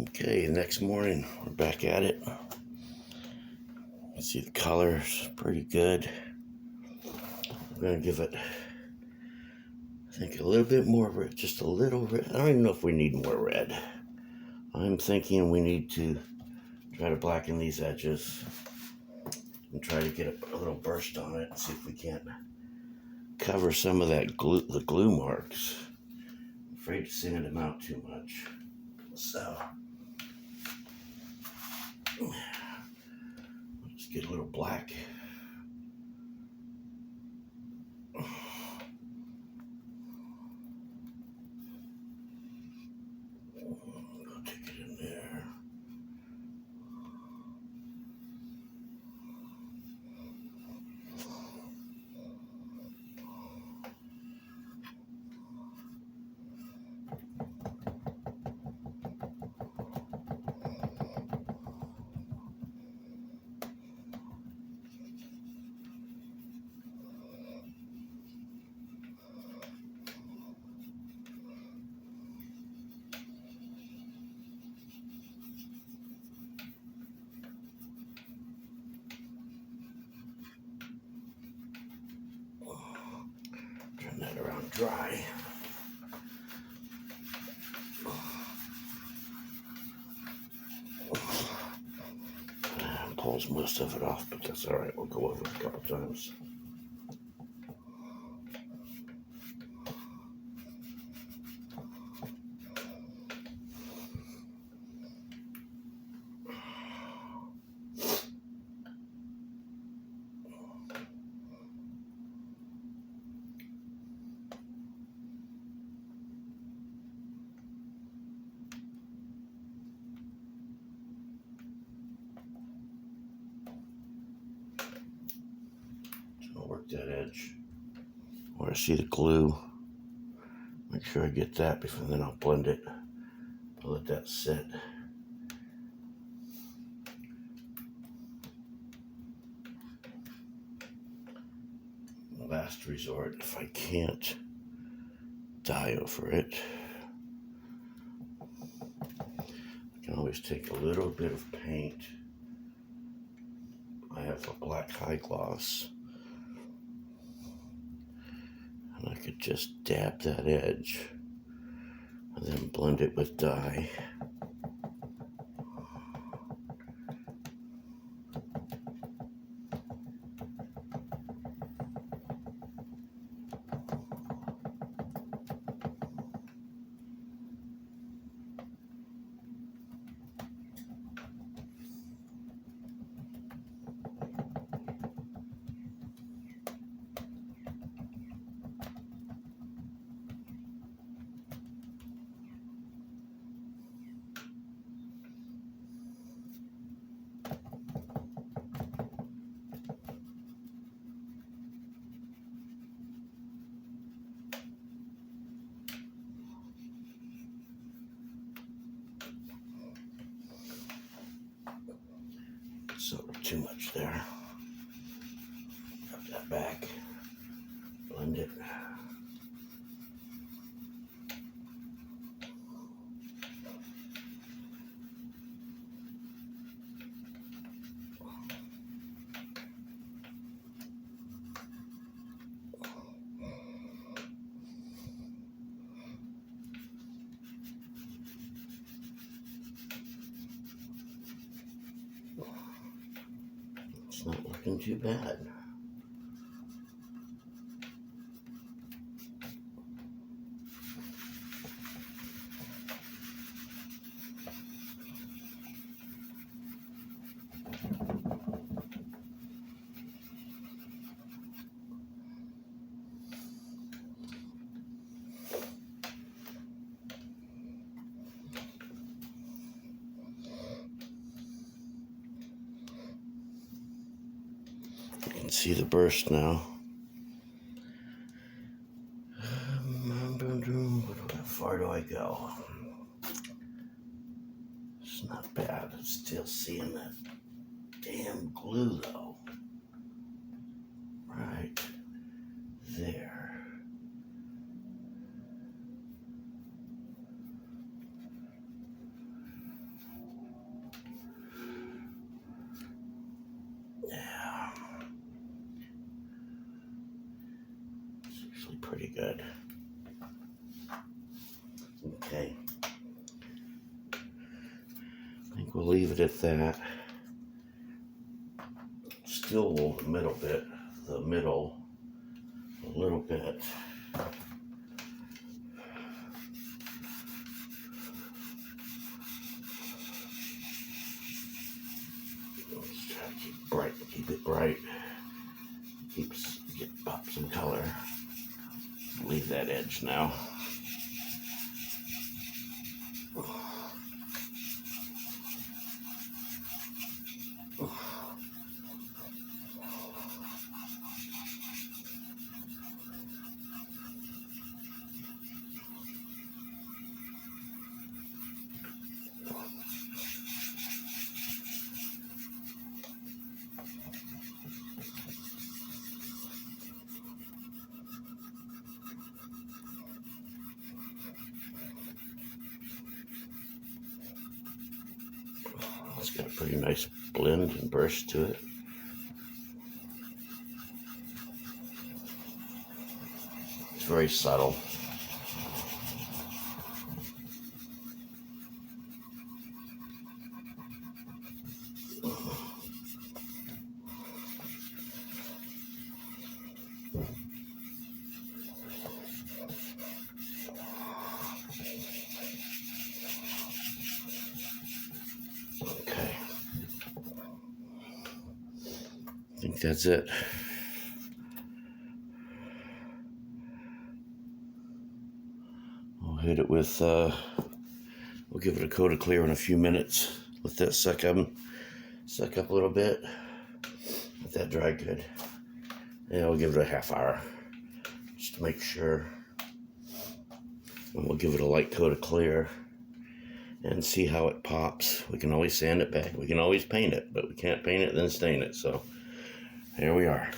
Okay, next morning we're back at it. You see the color's pretty good. I'm gonna give it, I think, a little bit more red, just a little red. I don't even know if we need more red. I'm thinking we need to try to blacken these edges and try to get a little burst on it and see if we can't cover some of that glue, the glue marks. I'm afraid to sand them out too much. So let's get a little black. I'll take it in there. Turn that around dry. Pulls most of it off, but that's all right. We'll go over it a couple times. I'll work that edge where I see the glue. Make sure I get that before, then I'll blend it. I'll let that sit. Last resort, if I can't dye over it, I can always take a little bit of paint. I have a black high gloss, and I could just dab that edge and then blend it with dye. So too much there. Drop that back. Blend it. It's not looking too bad. You can see the burst now. How far do I go? It's not bad. I'm still seeing that damn glue though. Right there. pretty good. Okay. I think we'll leave it at that. Still the middle a little bit. Let's try to keep it bright. Get pop some color. Leave that edge now. It's got a pretty nice blend and burst to it. It's very subtle. Okay. I think that's it. We'll hit it with, we'll give it a coat of clear in a few minutes. Let that suck up a little bit. Let that dry good. And we'll give it a half hour just to make sure. And we'll give it a light coat of clear and see how it pops. We can always sand it back. We can always paint it, but we can't paint it then stain it. So here we are.